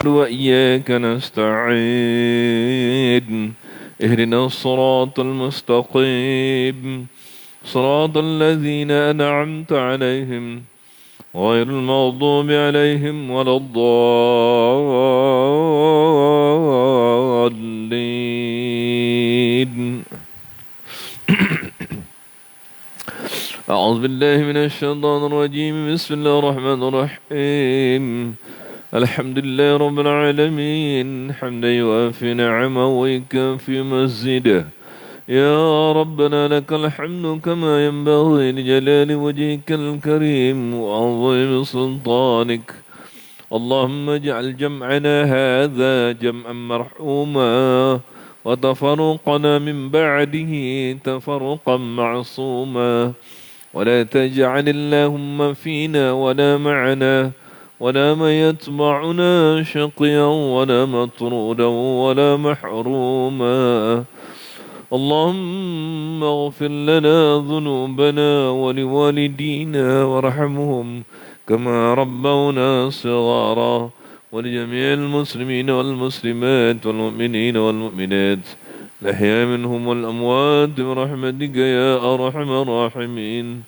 وإياك نستعين اهدنا الصراط المستقيم صراط الذين أنعمت عليهم غير المغضوب عليهم ولا الضالين. أعوذ بالله من الشيطان الرجيم. بسم الله الرحمن الرحيم. الحمد لله رب العالمين حمدا يوافي نعمه ويكافي مزيده. يا ربنا لك الحمد كما ينبغي لجلال وجهك الكريم وعظيم سلطانك. اللهم اجعل جمعنا هذا جمعا مرحوما وتفرقنا من بعده تفرقا معصوما، ولا تجعل اللهم فينا ولا معنا ولا من يتبعنا شقيا ولا مطرودا ولا محروما. اللهم اغفر لنا ذنوبنا ولوالدينا وارحمهم كما ربونا صغارا، ولجميع المسلمين والمسلمات والمؤمنين والمؤمنات الأحياء منهم والأموات برحمتك يا أرحم الراحمين.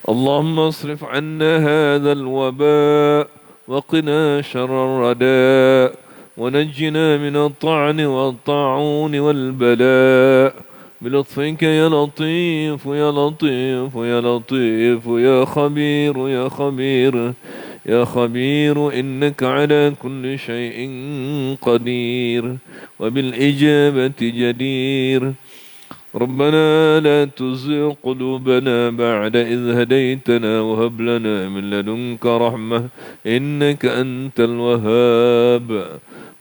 اللهم اصرف عنا هذا الوباء وقنا شر الرداء، ونجنا من الطعن والطاعون والبلاء بلطفك يا لطيف يا لطيف يا لطيف يا خبير يا خبير يا خبير، إنك على كل شيء قدير وبالإجابة جدير. ربنا لا تزغ قلوبنا بعد إذ هديتنا وهب لنا من لدنك رحمة إنك أنت الوهاب.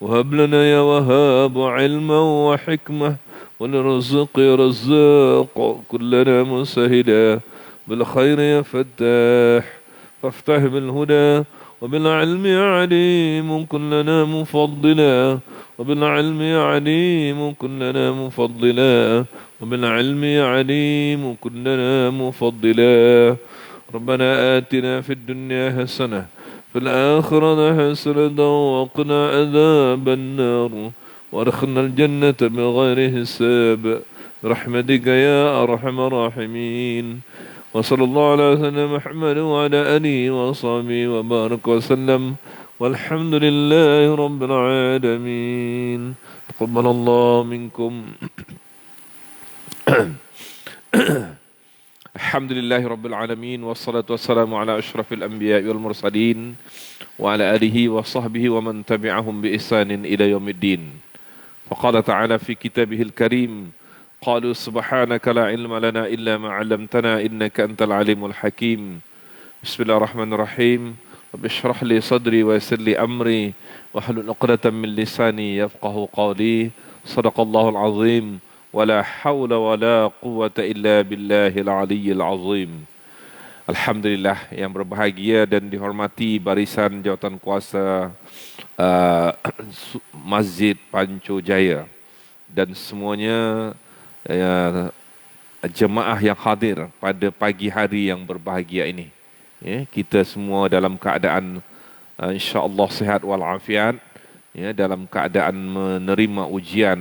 وهب لنا يا وهاب علما وحكمة، ولرزق يا رزاق كلنا مسهلا بالخير يا فتاح، فافتح بالهدى وبالعلم يا عليم كلنا مفضلا، وبالعلم يا عليم كلنا مفضلا، وبالعلم يا عليم كلنا مفضلا. ربنا آتنا في الدنيا حسنة في الآخرة حسنة وقنا عذاب النار وادخلنا الجنة بغير حساب برحمتك يا أرحم الراحمين. وصلى الله على سيدنا محمد وعلى آله وصحبه وبارك وسلم، والحمد لله رب العالمين. تقبل الله منكم. الحمد لله رب العالمين، والصلاة والسلام على أشرف الأنبياء والمرسلين وعلى آله وصحبه ومن تبعهم بإحسان إلى يوم الدين. فقال تعالى في كتابه الكريم: قالوا سبحانك لا علم لنا إلا ما علمتنا إنك أنت العليم الحكيم. بسم الله الرحمن الرحيم. رب اشرح لي صدري ويسر لي أمري واحلل عقدة من لساني يفقه قولي. صدق الله العظيم، ولا حول ولا قوة إلا بالله العلي العظيم. Alhamdulillah, yang berbahagia dan dihormati barisan jawatan kuasa Masjid Panco Jaya dan semuanya jemaah yang hadir pada pagi hari yang berbahagia ini. Ya, kita semua dalam keadaan insya-Allah sihat walafiat, ya, dalam keadaan menerima ujian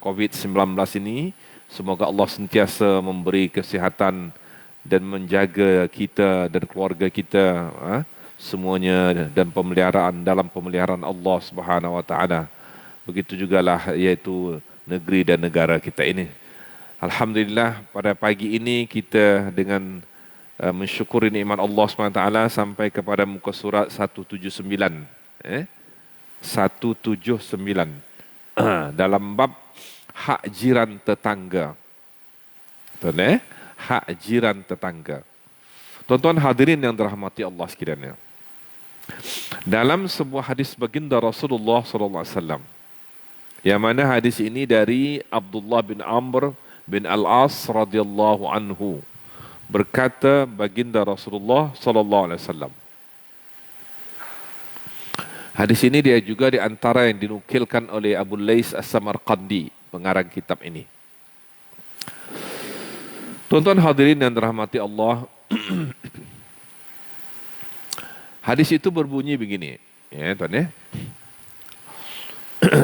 COVID-19 ini. Semoga Allah sentiasa memberi kesihatan dan menjaga kita dan keluarga kita semuanya dan dalam pemeliharaan Allah Subhanahu wa taala. Begitu jugalah yaitu negeri dan negara kita ini. Alhamdulillah, pada pagi ini kita dengan mensyukuri nikmat Allah Subhanahu wa taala sampai kepada muka surat 179. 179 dalam bab hak jiran tetangga. Betul, hak jiran tetangga. Tuan-tuan hadirin yang dirahmati Allah sekalian. Dalam sebuah hadis baginda Rasulullah sallallahu alaihi wasallam, yang mana hadis ini dari Abdullah bin Amr bin Al-As radhiyallahu anhu, berkata baginda Rasulullah sallallahu alaihi wasallam. Hadis ini dia juga di antara yang dinukilkan oleh Abu Lais As-Samarqandi, pengarang kitab ini. Tuan-tuan hadirin yang dirahmati Allah, Hadis itu berbunyi begini, ya tuan ya.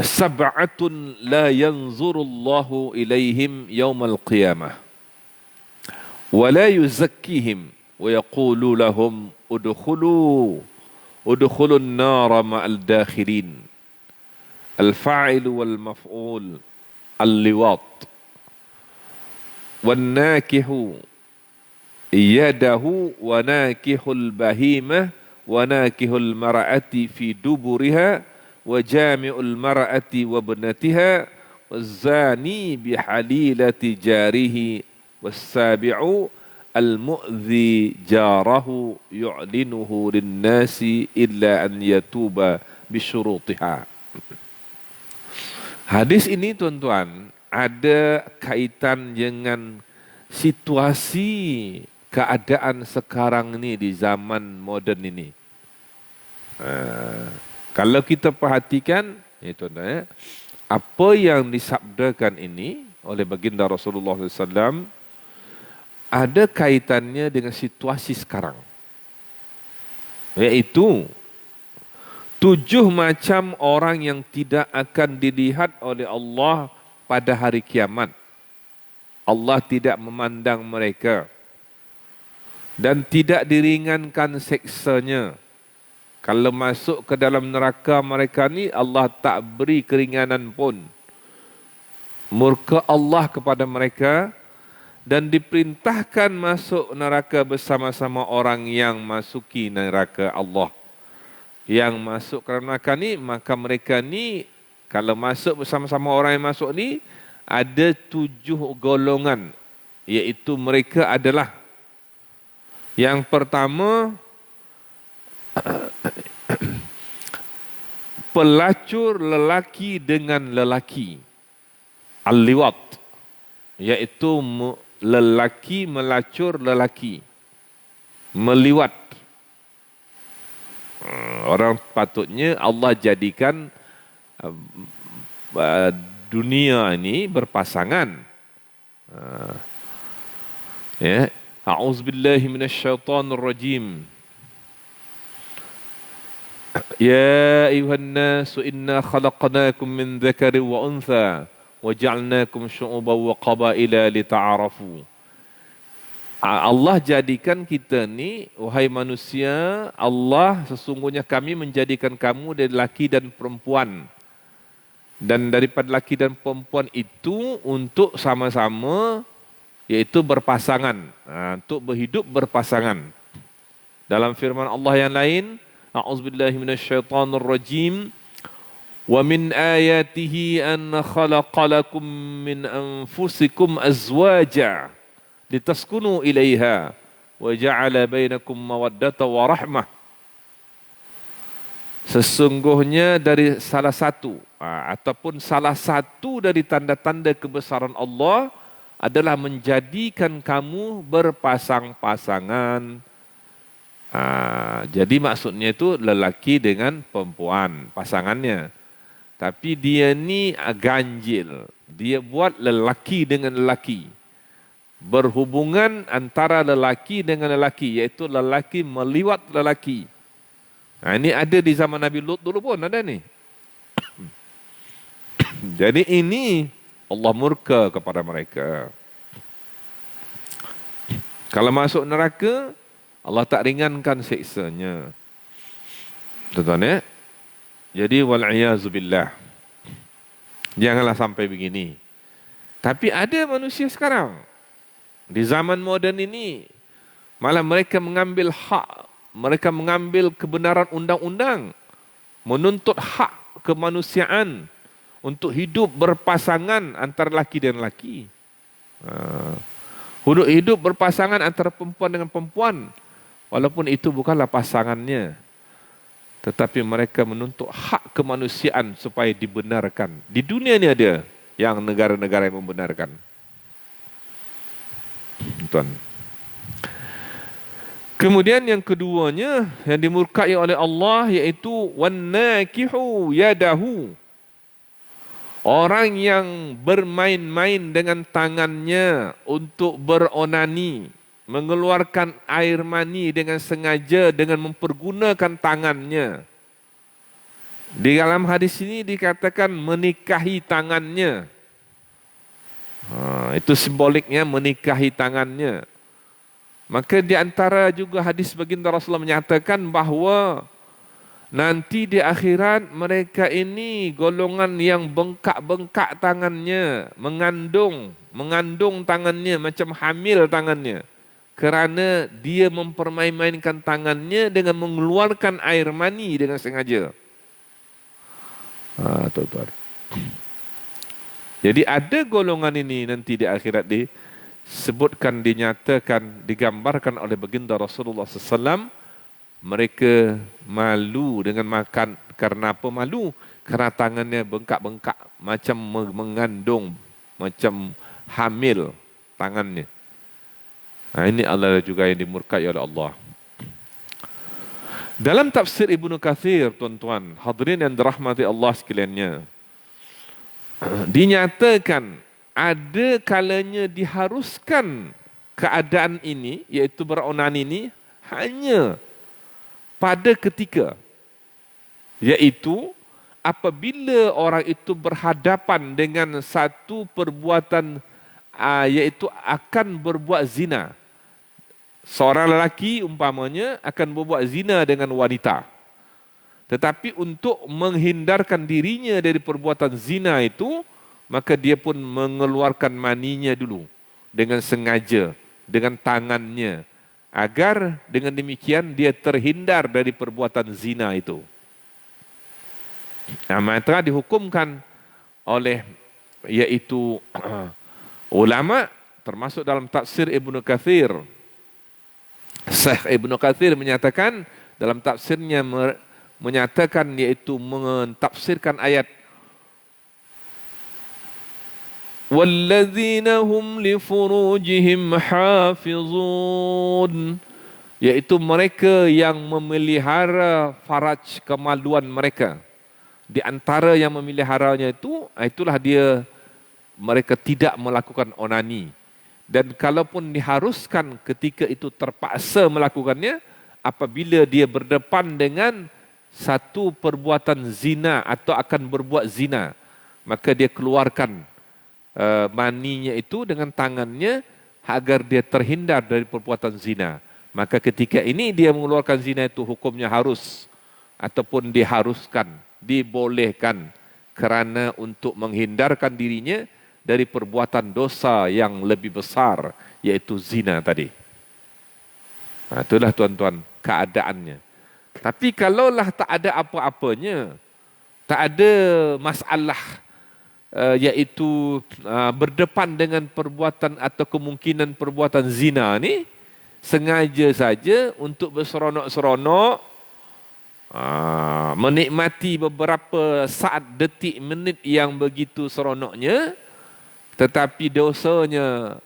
Sab'atun la yanzurullahu ilaihim yaumal qiyamah wa la yuzakkihim wa yaqulu lahum udkhulun nara ma'al dakhilin. Al-fa'il wal maf'ul al-liwat wan nakihu yadahu wa nakihul bahimah wa nakihul mar'ati fi duburiha wa jami'ul mar'ati wa ibnatiha wazani bihalilati jarihi wassabi'u al-mu'dhi jarahu yu'linuhu linnasi illa an yatuba bisyurutiha. Hadis ini tuan-tuan ada kaitan dengan situasi keadaan sekarang ni di zaman moden ini. Kalau kita perhatikan, tuan-tuan, apa yang disabdakan ini oleh baginda Rasulullah SAW ada kaitannya dengan situasi sekarang. Iaitu 7 macam orang yang tidak akan dilihat oleh Allah pada hari kiamat. Allah tidak memandang mereka dan tidak diringankan seksanya. Kalau masuk ke dalam neraka mereka ni, Allah tak beri keringanan pun. Murka Allah kepada mereka dan diperintahkan masuk neraka bersama-sama orang yang masuki neraka Allah. Yang masuk ke neraka ni, maka mereka ni kalau masuk bersama-sama orang yang masuk ni, ada 7 golongan. Iaitu mereka adalah, yang pertama, pelacur lelaki dengan lelaki. Al-liwat. Iaitu lelaki melacur lelaki. Meliwat. Orang patutnya Allah jadikan dunia ini berpasangan. Ya, a'udzubillahi minasyaitonir rajim. Ya ayuhan nas inna khalaqnakum min dzakarin wa untha wa ja'alnakum syu'uban wa qabaila lita'arafu. Allah jadikan kita ni, wahai manusia, Allah sesungguhnya kami menjadikan kamu dari laki dan perempuan. Dan daripada laki dan perempuan itu untuk sama-sama, iaitu berpasangan, untuk berhidup berpasangan. Dalam firman Allah yang lain, a'udzubillahi minasyaitonir rajim, wa min ayatihi an khalaqalakum min anfusikum azwaja litaskunu ilaiha wa ja'ala bainakum mawaddata wa rahmah. Sesungguhnya dari salah satu ataupun salah satu dari tanda-tanda kebesaran Allah adalah menjadikan kamu berpasang-pasangan. Jadi maksudnya itu lelaki dengan perempuan pasangannya. Tapi dia ni ganjil. Dia buat lelaki dengan lelaki. Berhubungan antara lelaki dengan lelaki, iaitu lelaki meliwat lelaki. Ini ada di zaman Nabi Lut dulu pun ada ni. Jadi ini Allah murka kepada mereka. Kalau masuk neraka, Allah tak ringankan siksanya. Tuan-tuan ya. Jadi wal'iyazubillah. Janganlah sampai begini. Tapi ada manusia sekarang di zaman moden ini, malah mereka mengambil hak, mereka mengambil kebenaran undang-undang, menuntut hak kemanusiaan untuk hidup berpasangan antara laki dan laki. Hidup berpasangan antara perempuan dengan perempuan, walaupun itu bukanlah pasangannya. Tetapi mereka menuntut hak kemanusiaan supaya dibenarkan. Di dunia ini ada yang negara-negara yang membenarkan. Tuan. Kemudian yang keduanya yang dimurkai oleh Allah iaitu wannakihu yadahu. Orang yang bermain-main dengan tangannya untuk beronani. mengeluarkan air mani dengan sengaja dengan mempergunakan tangannya. Di dalam hadis ini dikatakan menikahi tangannya. Itu simboliknya menikahi tangannya. Maka di antara juga hadis baginda Rasulullah menyatakan bahawa nanti di akhirat mereka ini golongan yang bengkak-bengkak tangannya, mengandung tangannya macam hamil tangannya. Kerana dia mempermain-mainkan tangannya dengan mengeluarkan air mani dengan sengaja. Tuan-tuan. Jadi ada golongan ini nanti di akhirat disebutkan, dinyatakan, digambarkan oleh baginda Rasulullah SAW. Mereka malu dengan makan. Karena apa malu? Kerana tangannya bengkak-bengkak macam mengandung, macam hamil tangannya. Ini adalah juga yang dimurkai oleh Allah. Dalam tafsir Ibnu Katsir, tuan-tuan, hadirin yang dirahmati Allah sekaliannya, dinyatakan ada kalanya diharuskan keadaan ini, iaitu beronan ini, hanya pada ketika, iaitu apabila orang itu berhadapan dengan satu perbuatan, iaitu akan berbuat zina. Seorang lelaki umpamanya akan berbuat zina dengan wanita. Tetapi untuk menghindarkan dirinya dari perbuatan zina itu, maka dia pun mengeluarkan maninya dulu dengan sengaja, dengan tangannya, agar dengan demikian dia terhindar dari perbuatan zina itu. Maka dihukumkan oleh iaitu ulama, termasuk dalam tafsir Ibnu Katsir. Syekh Ibnu Katsir menyatakan dalam tafsirnya menyatakan, iaitu mentafsirkan ayat walladzina hum li furujihim hafizun, iaitu mereka yang memelihara faraj, kemaluan mereka. Di antara yang memeliharanya itulah mereka tidak melakukan onani. Dan kalaupun diharuskan ketika itu terpaksa melakukannya, apabila dia berdepan dengan satu perbuatan zina atau akan berbuat zina, maka dia keluarkan maninya itu dengan tangannya agar dia terhindar dari perbuatan zina. Maka ketika ini dia mengeluarkan zina itu hukumnya harus ataupun diharuskan, dibolehkan, kerana untuk menghindarkan dirinya dari perbuatan dosa yang lebih besar, iaitu zina tadi. Itulah tuan-tuan keadaannya. Tapi kalaulah tak ada apa-apanya, tak ada masalah, iaitu berdepan dengan perbuatan atau kemungkinan perbuatan zina ni, sengaja saja untuk berseronok-seronok, menikmati beberapa saat, detik, minit yang begitu seronoknya, tetapi dosanya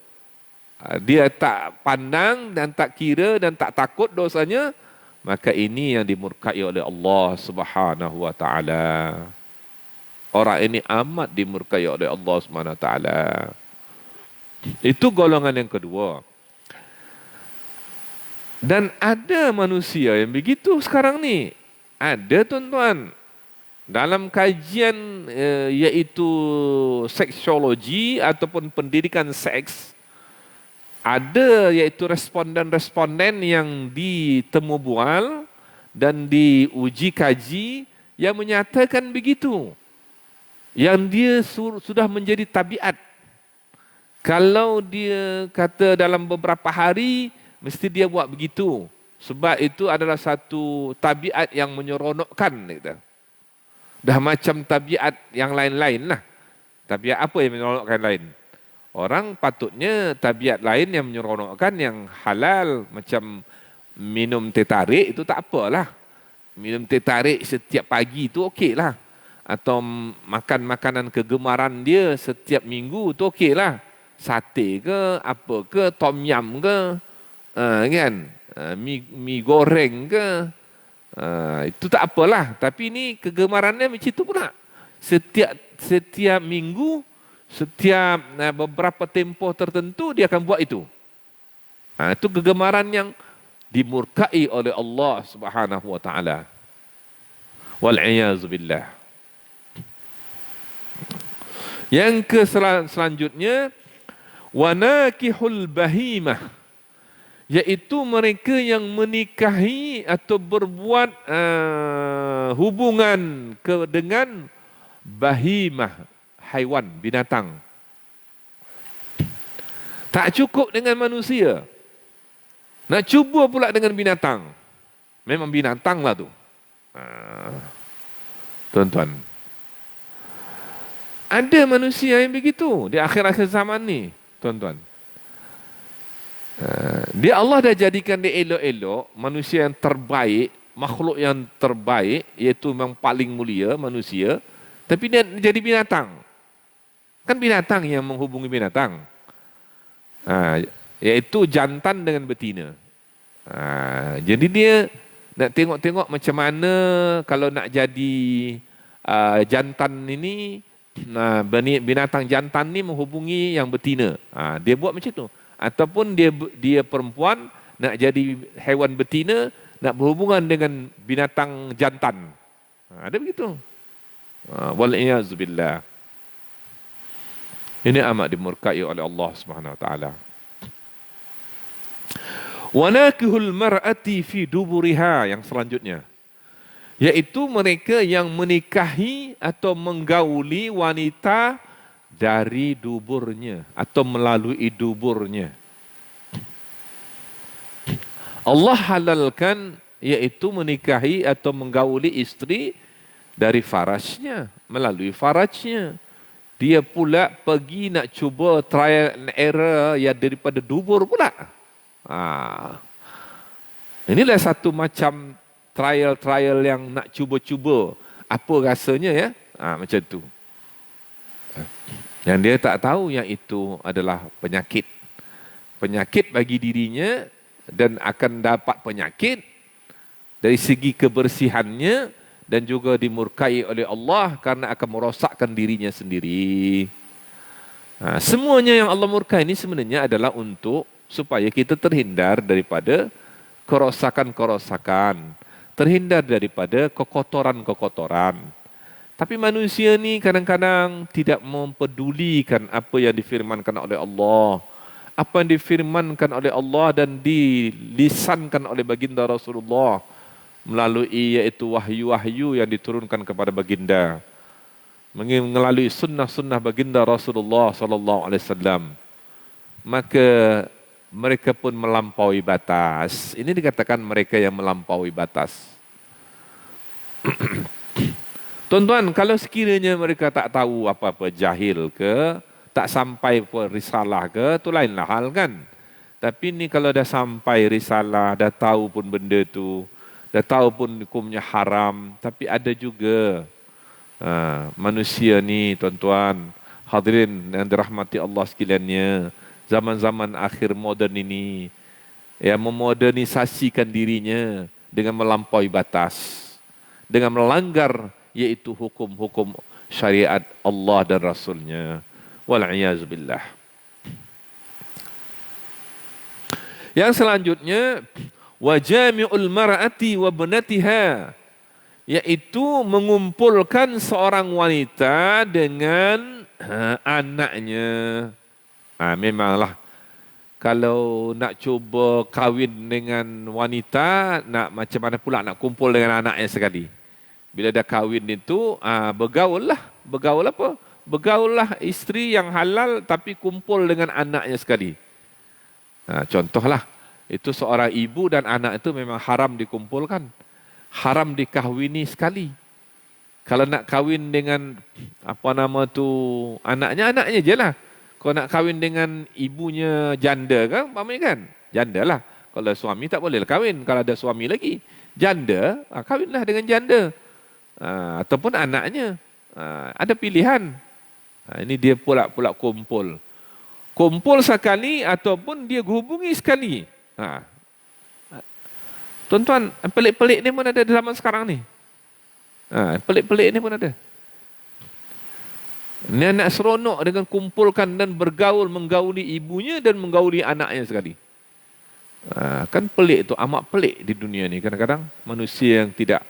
dia tak pandang dan tak kira dan tak takut dosanya, maka ini yang dimurkai oleh Allah Subhanahu wa taala. Orang ini amat dimurkai oleh Allah Subhanahu wa taala. Itu golongan yang kedua. Dan ada manusia yang begitu sekarang ni. Ada tuan-tuan. Dalam kajian iaitu seksologi ataupun pendidikan seks, ada iaitu responden-responden yang ditemubual dan diuji kaji yang menyatakan begitu. Yang dia sudah menjadi tabiat. Kalau dia kata dalam beberapa hari, mesti dia buat begitu. Sebab itu adalah satu tabiat yang menyeronokkan. Gitu. Dah macam tabiat yang lain-lain lah. Tabiat apa yang menyeronokkan lain? Orang patutnya tabiat lain yang menyeronokkan, yang halal. Macam minum teh tarik itu tak apalah. Minum teh tarik setiap pagi itu okey lah. Atau makan makanan kegemaran dia setiap minggu itu okey lah. Sate ke, apa ke, tom yum ke, kan? Mi goreng ke. Itu tak apalah, tapi ini kegemarannya macam itu pula. Setiap minggu, setiap beberapa tempoh tertentu dia akan buat itu. Itu kegemaran yang dimurkai oleh Allah Subhanahu wa taala. Wal-'iyadzu billah. Yang selanjutnya wanakihul bahimah, yaitu mereka yang menikahi atau berbuat hubungan dengan bahimah, haiwan, binatang. Tak cukup dengan manusia, nak cuba pula dengan binatang. Memang binatang lah tu. Tuan-tuan, ada manusia yang begitu di akhir-akhir zaman ni, tuan-tuan. Dia Allah dah jadikan dia elok-elok, manusia yang terbaik, makhluk yang terbaik, iaitu memang paling mulia manusia, tapi dia jadi binatang. Kan binatang yang menghubungi binatang. Iaitu jantan dengan betina. Jadi dia nak tengok-tengok macam mana kalau nak jadi jantan ini, binatang jantan ni menghubungi yang betina. Dia buat macam tu. Ataupun dia perempuan nak jadi haiwan betina, nak berhubungan dengan binatang jantan. Ada begitu. Wal-'iyadzu billah. Ini amat dimurkai oleh Allah Subhanahu wa taala. Wanakihul mar'ati fi duburiha, yang selanjutnya, yaitu mereka yang menikahi atau menggauli wanita dari duburnya atau melalui duburnya. Allah halalkan, yaitu menikahi atau menggauli istri dari farajnya, melalui farajnya. Dia pula pergi nak cuba trial and error yang daripada dubur pula. Inilah satu macam trial yang nak cuba-cuba apa rasanya, ya. Macam tu. Yang dia tak tahu yang itu adalah penyakit. Penyakit bagi dirinya, dan akan dapat penyakit dari segi kebersihannya, dan juga dimurkai oleh Allah karena akan merosakkan dirinya sendiri. Semuanya yang Allah murkai ini sebenarnya adalah untuk supaya kita terhindar daripada kerosakan-kerosakan, terhindar daripada kekotoran-kekotoran. Tapi manusia ni kadang-kadang tidak mempedulikan apa yang difirmankan oleh Allah. Apa yang difirmankan oleh Allah dan dilisankan oleh baginda Rasulullah melalui iaitu wahyu-wahyu yang diturunkan kepada baginda, melalui sunnah-sunnah baginda Rasulullah sallallahu alaihi wasallam. Maka mereka pun melampaui batas. Ini dikatakan mereka yang melampaui batas. Tuan-tuan, kalau sekiranya mereka tak tahu apa-apa, jahil ke, tak sampai pun risalah ke, itu lainlah hal kan. Tapi ni kalau dah sampai risalah, dah tahu pun benda tu, dah tahu pun hukumnya haram, tapi ada juga manusia ni, tuan-tuan, hadirin yang dirahmati Allah sekaliannya, zaman-zaman akhir moden ini, yang memodernisasikan dirinya dengan melampaui batas, dengan melanggar yaitu hukum-hukum syariat Allah dan Rasulnya. Wal-'iyadzu billah. Yang selanjutnya, wajami'ul mar'ati wa ibnatiha, yaitu mengumpulkan seorang wanita dengan anaknya. Memanglah kalau nak cuba kahwin dengan wanita, nak macam mana pula nak kumpul dengan anaknya sekali. Bila dah kahwin itu, bergaul apa? Bergaullah isteri yang halal tapi kumpul dengan anaknya sekali. Contohlah, itu seorang ibu dan anak itu memang haram dikumpulkan. Haram dikahwini sekali. Kalau nak kahwin dengan anaknya je lah. Kalau nak kahwin dengan ibunya janda kan, kan? Janda lah. Kalau suami tak boleh kahwin. Kalau ada suami lagi, janda, kahwinlah dengan janda. Ataupun anaknya. Ada pilihan. Ini dia pula kumpul. Kumpul sekali ataupun dia hubungi sekali. Tuan-tuan, pelik-pelik ni pun ada di zaman sekarang ni. Pelik-pelik ni pun ada. Dia nak seronok dengan kumpulkan dan bergaul, menggauli ibunya dan menggauli anaknya sekali. Kan pelik tu, amat pelik di dunia ni. Kadang-kadang manusia yang tidak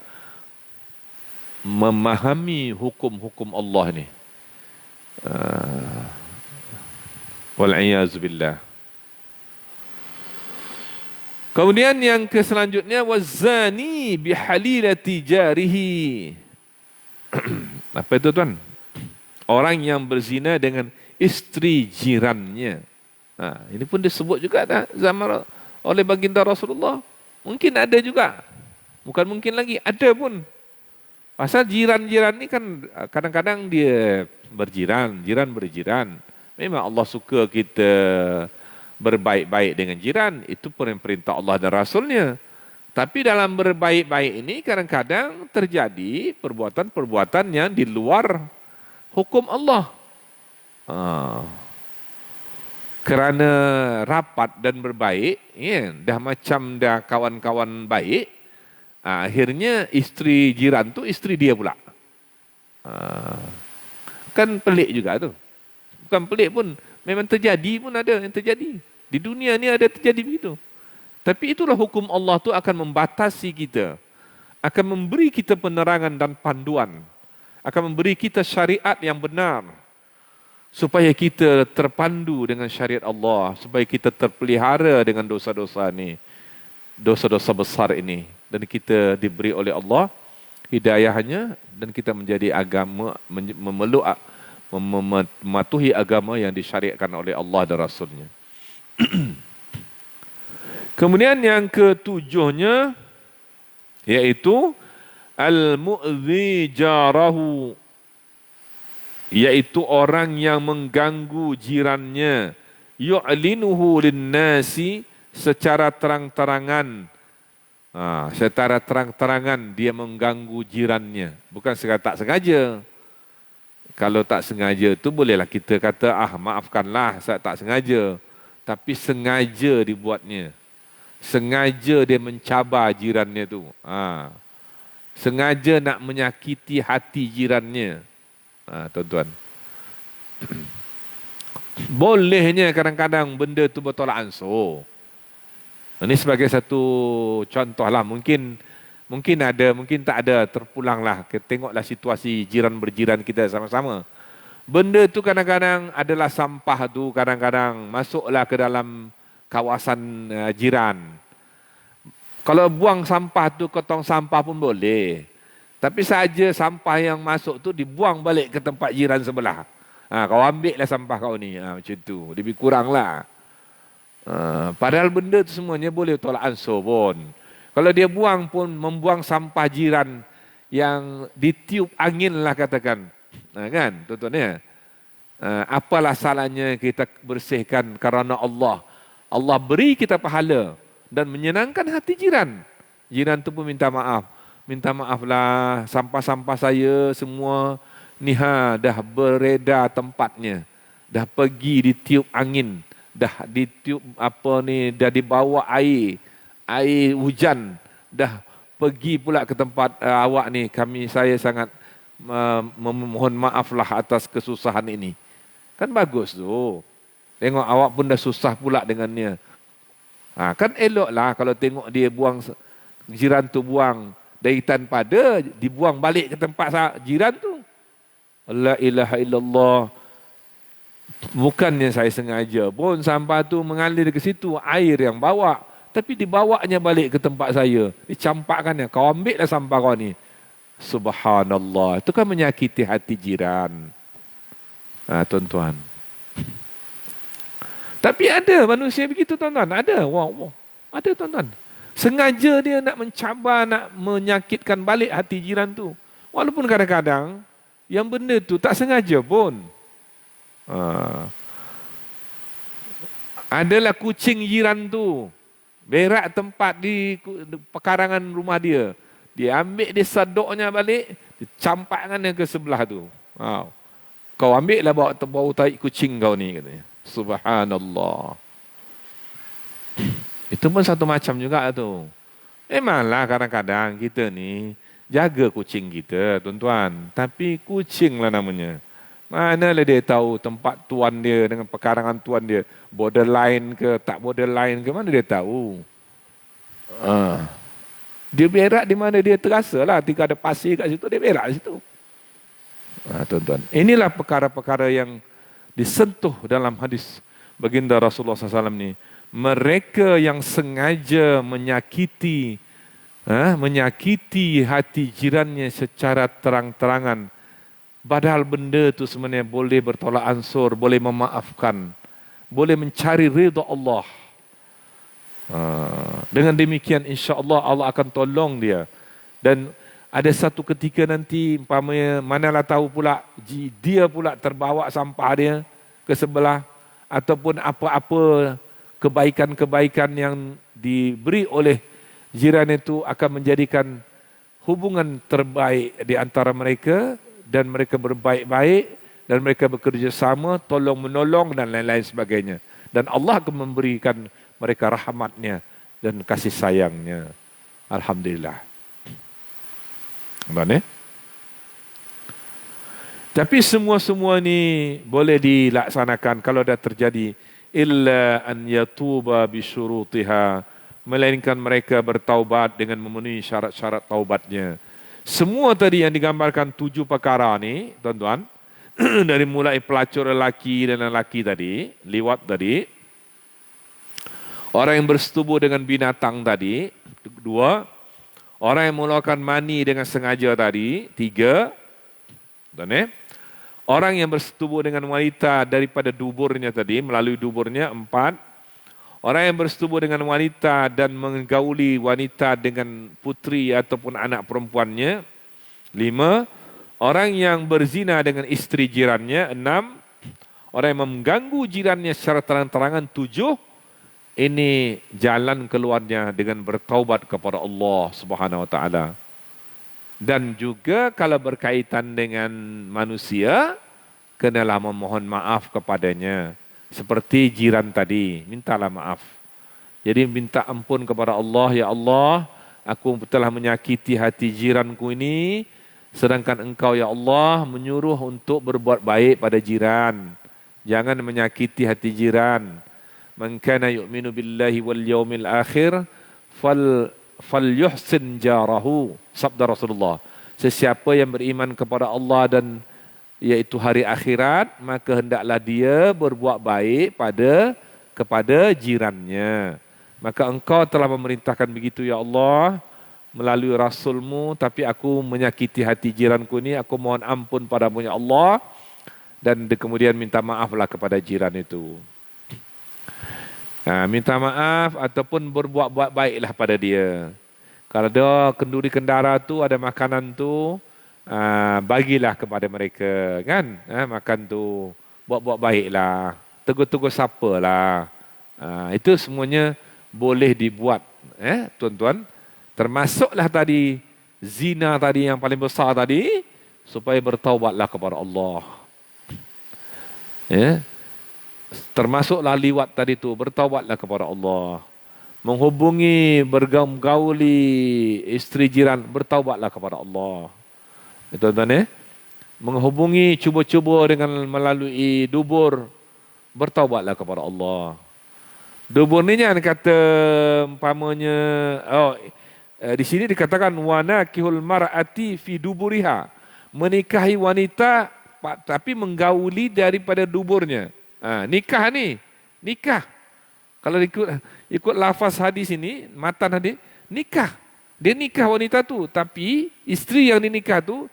memahami hukum-hukum Allah ni. Wal'iyazubillah. Kemudian yang selanjutnya, wazani bihalilati jarihi. Apa itu tuan? Orang yang berzina dengan isteri jirannya. Ini pun disebut juga dah zaman oleh baginda Rasulullah. Mungkin ada juga. Bukan mungkin lagi, ada pun. Pasal jiran-jiran ni kan kadang-kadang dia berjiran, jiran berjiran. Memang Allah suka kita berbaik-baik dengan jiran. Itu pun yang perintah Allah dan Rasulnya. Tapi dalam berbaik-baik ini kadang-kadang terjadi perbuatan-perbuatan yang di luar hukum Allah. Kerana rapat dan berbaik, dah macam dah kawan-kawan baik, akhirnya isteri jiran tu isteri dia pula. Kan pelik juga tu. Bukan pelik pun, memang terjadi pun ada yang terjadi. Di dunia ni ada terjadi begitu. Tapi itulah hukum Allah tu akan membatasi kita. Akan memberi kita penerangan dan panduan. Akan memberi kita syariat yang benar. Supaya kita terpandu dengan syariat Allah. Supaya kita terpelihara dengan dosa-dosa ni. Dosa-dosa besar ini. Dan kita diberi oleh Allah hidayahnya. Dan kita menjadi agama, memeluk, mematuhi agama yang disyariatkan oleh Allah dan Rasulnya. Kemudian yang ketujuhnya, yaitu al-mu'zi jarahu, yaitu orang yang mengganggu jirannya, yu'linuhu linnasi, secara terang-terangan. Secara terang-terangan dia mengganggu jirannya, bukan tak sengaja. Kalau tak sengaja tu bolehlah kita kata, maafkanlah saya tak sengaja. Tapi sengaja dibuatnya. Sengaja dia mencabar jirannya tu. Sengaja nak menyakiti hati jirannya. Tuan-tuan. Bolehnya kadang-kadang benda tu bertolak ansur. Ini sebagai satu contoh lah. Mungkin ada, mungkin tak ada. Terpulanglah. Tengoklah situasi jiran berjiran kita sama-sama. Benda tu kadang-kadang adalah sampah tu. Kadang-kadang masuklah ke dalam kawasan jiran. Kalau buang sampah tu ke tong sampah pun boleh. Tapi saja sampah yang masuk tu dibuang balik ke tempat jiran sebelah. Kau ambil lah sampah kau ni. Macam tu. Lebih kurang lah. Padahal benda tu semuanya boleh tolak ansur pun. Kalau dia buang pun, membuang sampah jiran yang ditiup angin lah katakan. Kan tuan-tuan ya. Apalah salahnya kita bersihkan kerana Allah. Allah beri kita pahala dan menyenangkan hati jiran. Jiran tu pun minta maaf. Minta maaflah, sampah-sampah saya semua ni dah beredar tempatnya. Dah pergi ditiup angin. Dah ditiup dah dibawa air hujan, dah pergi pula ke tempat awak ni. Saya sangat memohon maaflah atas kesusahan ini. Kan bagus tu. Tengok awak pun dah susah pula dengannya. Kan eloklah kalau tengok dia buang, jiran tu buang dari tanpa ada, dibuang balik ke tempat jiran tu. La ilaha illallah. Bukannya saya sengaja pun sampah tu mengalir ke situ, air yang bawa. Tapi dibawanya balik ke tempat saya. Dicampakkannya, kau ambil lah sampah kau ni. Subhanallah. Itu kan menyakiti hati jiran. Tuan-tuan. Tapi ada manusia begitu tuan-tuan. Ada. Wow. Ada tuan-tuan. Sengaja dia nak mencabar, nak menyakitkan balik hati jiran tu. Walaupun kadang-kadang yang benda tu tak sengaja pun. Adalah kucing jiran tu berak tempat di pekarangan rumah dia. Dia ambil dia sedoknya balik, dicampakkannya ke sebelah tu. Kau ambil lah bau tai kucing kau ni katanya. Subhanallah. Itu pun satu macam juga tu. Memanglah kadang-kadang kita ni jaga kucing kita tuan-tuan. Tapi kucing lah namanya. Manalah dia tahu tempat tuan dia dengan pekarangan tuan dia, borderline ke tak borderline ke, mana dia tahu? Dia berak di mana dia terasa lah. Ketika ada pasir kat situ, dia berak di situ. Tuan-tuan, inilah perkara-perkara yang disentuh dalam hadis baginda Rasulullah SAW ni. Mereka yang sengaja menyakiti hati jirannya secara terang-terangan, padahal benda itu sebenarnya boleh bertolak ansur, boleh memaafkan, boleh mencari ridha Allah. Dengan demikian insya-Allah Allah akan tolong dia. Dan ada satu ketika nanti umpamanya manalah tahu pula dia pula terbawa sampah dia ke sebelah, ataupun apa-apa kebaikan-kebaikan yang diberi oleh jiran itu akan menjadikan hubungan terbaik di antara mereka, dan mereka berbaik-baik dan mereka bekerja sama, tolong menolong dan lain-lain sebagainya. Dan Allah akan memberikan mereka rahmatnya dan kasih sayangnya. Alhamdulillah. Mana? Tapi semua-semua ni boleh dilaksanakan kalau dah terjadi, illa an yatuba bi syurutiha, melainkan mereka bertaubat dengan memenuhi syarat-syarat taubatnya. Semua tadi yang digambarkan 7 perkara ni, tuan-tuan, dari mulai pelacur lelaki dan lelaki tadi, liwat tadi, orang yang bersetubuh dengan binatang tadi, 2, orang yang mengeluarkan mani dengan sengaja tadi, 3, orang yang bersetubuh dengan wanita daripada duburnya tadi, melalui duburnya, 4, orang yang bersetubuh dengan wanita dan menggauli wanita dengan putri ataupun anak perempuannya, 5, orang yang berzina dengan isteri jirannya, 6, orang yang mengganggu jirannya secara terang-terangan, 7, ini jalan keluarnya dengan bertaubat kepada Allah Subhanahu Wa Taala. Dan juga kalau berkaitan dengan manusia, kenalah memohon maaf kepadanya. Seperti jiran tadi, mintalah maaf. Jadi minta ampun kepada Allah, ya Allah, aku telah menyakiti hati jiranku ini, sedangkan engkau ya Allah menyuruh untuk berbuat baik pada jiran. Jangan menyakiti hati jiran. Man kana yu'minu billahi wal yawmil akhir falyuhsin jarahu. Sabda Rasulullah. Sesiapa yang beriman kepada Allah dan yaitu hari akhirat, maka hendaklah dia berbuat baik kepada jirannya. Maka engkau telah memerintahkan begitu ya Allah melalui Rasulmu, tapi aku menyakiti hati jiranku ini, aku mohon ampun padamu ya Allah, dan kemudian minta maaflah kepada jiran itu. Minta maaf ataupun berbuat baiklah pada dia. Kalau ada kenduri kendara tu, ada makanan tu, bagilah kepada mereka, kan? Makan tu, buat baiklah, tegur-tegur sapalah. Itu semuanya boleh dibuat, tuan-tuan. Termasuklah tadi zina tadi yang paling besar tadi, supaya bertaubatlah kepada Allah. Termasuklah liwat tadi tu, bertaubatlah kepada Allah. Menghubungi, bergauli isteri jiran, bertaubatlah kepada Allah. Tuan-tuan, menghubungi cuba-cuba dengan melalui dubur, bertaubatlah kepada Allah. Dubur ni jangan kata umpamanya, di sini dikatakan wanakihul mar'ati fi duburiha, menikahi wanita tapi menggauli daripada duburnya. Nikah ni, nikah. Kalau ikut lafaz hadis ini, matan hadis, nikah. Dia nikah wanita tu, tapi isteri yang dinikah tu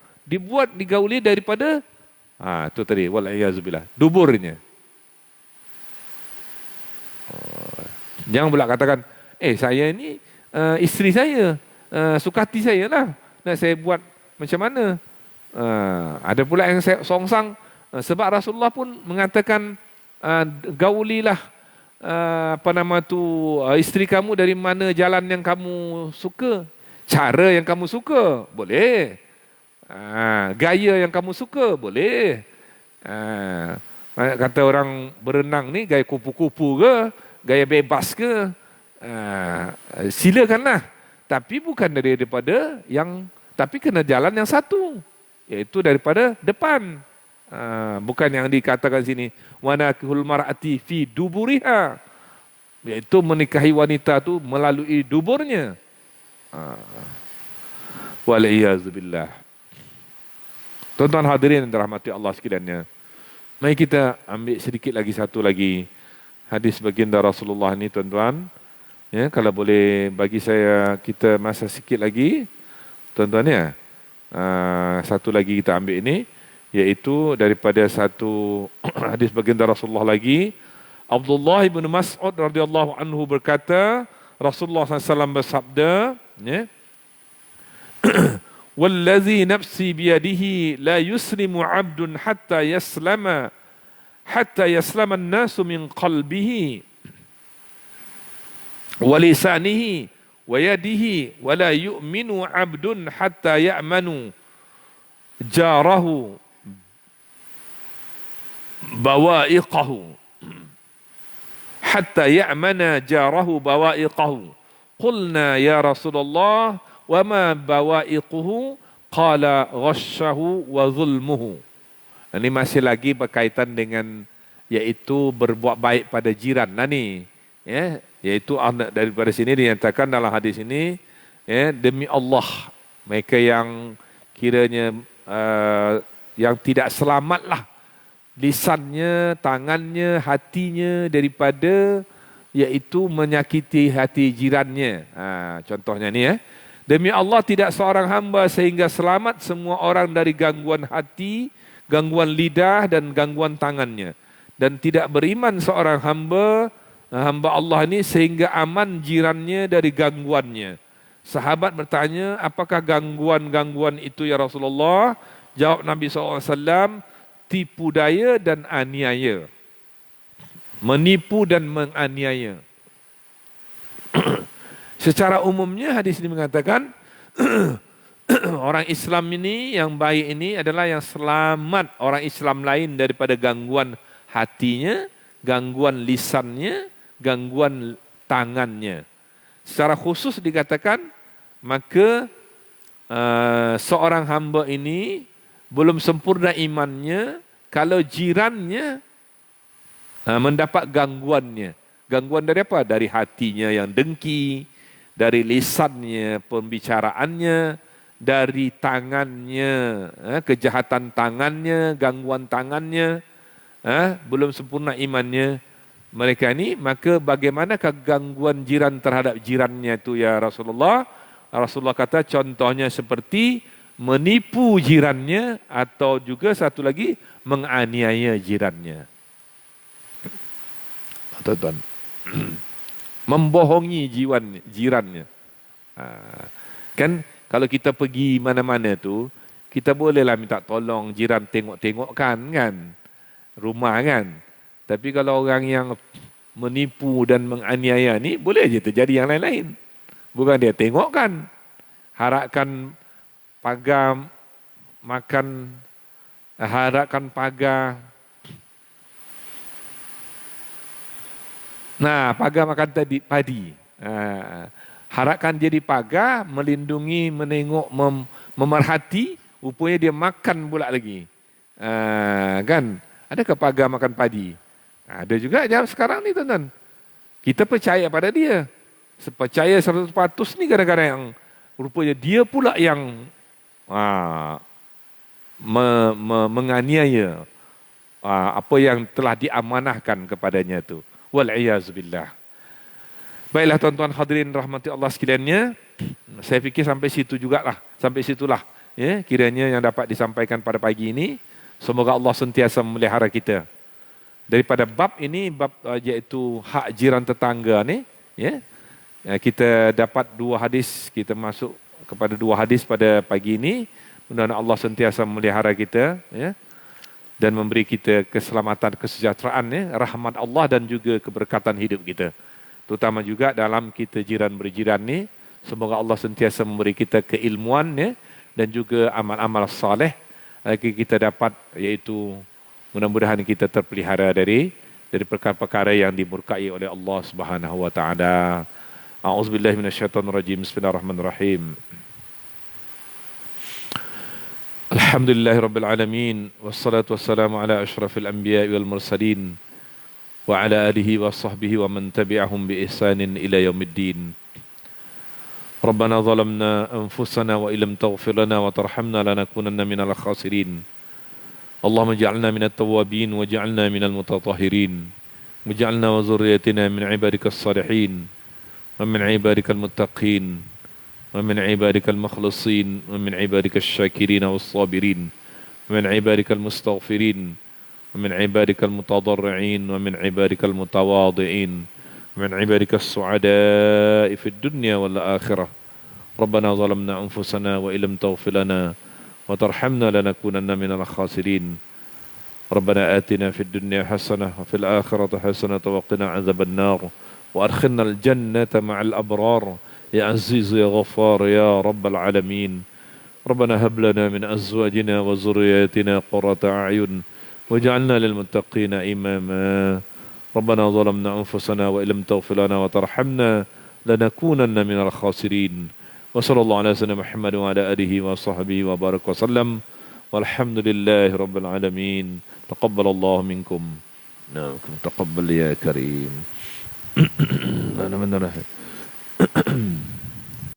digauli daripada tu tadi, walaiyazubillah, duburnya. Jangan pula katakan, saya ni isteri saya, suka hati saya lah, nak saya buat macam mana? Ada pula yang saya songsang, sebab Rasulullah pun mengatakan, gaulilah isteri kamu dari mana jalan yang kamu suka, cara yang kamu suka, boleh. Gaya yang kamu suka, boleh. Kata orang berenang ni, gaya kupu-kupu ke, gaya bebas ke, silakanlah. Tapi bukan daripada yang, tapi kena jalan yang satu, iaitu daripada depan. Bukan yang dikatakan sini wanakihul mar'ati fi duburiha, iaitu menikahi wanita tu melalui duburnya. Waliyazubillah. Tuan-tuan hadirin yang dirahmati Allah sekaliannya, mari kita ambil sedikit lagi, satu lagi hadis baginda Rasulullah ni tuan-tuan. Ya, kalau boleh bagi saya kita masa sikit lagi tuan-tuan ya. Satu lagi kita ambil ini, iaitu daripada satu hadis baginda Rasulullah lagi. Abdullah bin Mas'ud radhiyallahu anhu berkata, Rasulullah SAW bersabda, ya, wallazi nafsi biyadihi la yuslimu 'abdun hatta yaslama an-nasu min qalbihi wa lisanihi wa yadihi wa la yu'minu 'abdun hatta ya'manu jarahu bawa'iqahu hatta ya'mana jarahu bawa'iqahu. Qulna ya Rasulullah wa ma bawa'iquhu? Qala ghasyahu wa zulmuhu. Ini masih lagi berkaitan dengan iaitu berbuat baik pada jiran lah ni. Ya, iaitu daripada sini dinyatakan dalam hadis ini, ya, demi Allah mereka yang kiranya yang tidak selamatlah lisannya, tangannya, hatinya daripada iaitu menyakiti hati jirannya. Contohnya ni ya. Demi Allah tidak seorang hamba sehingga selamat semua orang dari gangguan hati, gangguan lidah dan gangguan tangannya. Dan tidak beriman seorang hamba Allah ini sehingga aman jirannya dari gangguannya. Sahabat bertanya, apakah gangguan-gangguan itu ya Rasulullah? Jawab Nabi SAW, tipu daya dan aniaya. Menipu dan menganiaya. Secara umumnya hadis ini mengatakan orang Islam ini yang baik ini adalah yang selamat orang Islam lain daripada gangguan hatinya, gangguan lisannya, gangguan tangannya. Secara khusus dikatakan maka seorang hamba ini belum sempurna imannya kalau jirannya mendapat gangguannya. Gangguan dari apa? Dari hatinya yang dengki, dari lisannya pembicaraannya, dari tangannya kejahatan tangannya, gangguan tangannya, belum sempurna imannya mereka ini. Maka bagaimanakah gangguan jiran terhadap jirannya itu ya Rasulullah? Rasulullah kata contohnya seperti menipu jirannya atau juga satu lagi menganiaya jirannya. Tuan-tuan, membohongi jirannya. Kan kalau kita pergi mana-mana tu, kita bolehlah minta tolong jiran tengok-tengokkan kan rumah kan. Tapi kalau orang yang menipu dan menganiaya ni, boleh je terjadi yang lain-lain. Bukan dia tengokkan, harapkan pagar makan, harapkan pagar. Nah, pagar makan padi. Harapkan jadi pagar, melindungi, menengok, memerhati. Rupanya dia makan pula lagi. Kan? Adakah pagar makan padi? Ada juga jam sekarang ni tuan-tuan. Kita percaya pada dia. Percaya 100% ni kadang-kadang yang rupanya dia pula yang menganiaya apa yang telah diamanahkan kepadanya tu. Wal'iyazubillah. Baiklah tuan-tuan hadirin rahmati Allah sekaliannya, saya fikir sampai situ jugalah, sampai situlah ya kiranya yang dapat disampaikan pada pagi ini. Semoga Allah sentiasa memelihara kita daripada bab ini, bab iaitu hak jiran tetangga ni ya. Kita dapat 2 hadis, kita masuk kepada 2 hadis pada pagi ini. Mudah-mudahan Allah sentiasa memelihara kita ya, dan memberi kita keselamatan, kesejahteraan, ya, rahmat Allah dan juga keberkatan hidup kita. Terutama juga dalam kita jiran berjiran ni, semoga Allah sentiasa memberi kita keilmuan ya, dan juga amal-amal saleh agar kita dapat, iaitu mudah-mudahan kita terpelihara dari perkara-perkara yang dimurkai oleh Allah Subhanahu wa taala. A'udzubillahi minasyaitonirrajim. Bismillahirrahmanirrahim. Alhamdulillahi Rabbil Alamin. Wassalatu wassalamu ala ashrafil anbiya wal mursalin. Wa ala alihi wa sahbihi wa man tabi'ahum bi ihsanin ila yaumiddin. Rabbana zalamna anfusana wa illam taghfir lana wa tarhamna lanakunanna minal khasirin. Allahumma ij'alna minat tawwabin wa ij'alna minal mutatahhirin. Waj'alna wa zurriyyatina min ibadikas salihin wa min ibadikal muttaqin. ومن عبادك المخلصين ومن عبادك الشاكرين والصابرين ومن عبادك المستغفرين ومن عبادك المتضرعين ومن عبادك المتواضعين ومن عبادك السعداء في الدنيا والآخرة ربنا ظلمنا أنفسنا وإن لم تغفر لنا وترحمنا لنكونن من الخاسرين ربنا آتنا في الدنيا حسنة وفي الآخرة حسنة وقنا عذاب النار وأدخلنا الجنة مع الأبرار يا عزيز يا غفار يا رب العالمين ربنا هب لنا من أزواجنا وذرياتنا قرة أعين واجعلنا للمتقين إماما ربنا ظلمنا أنفسنا وإن لم تغفر لنا وترحمنا لنكونن من الخاسرين وصلى الله على سيدنا محمد وعلى آله وصحبه وبارك وسلم والحمد لله رب العالمين تقبل الله منكم تقبل يا كريم أنا من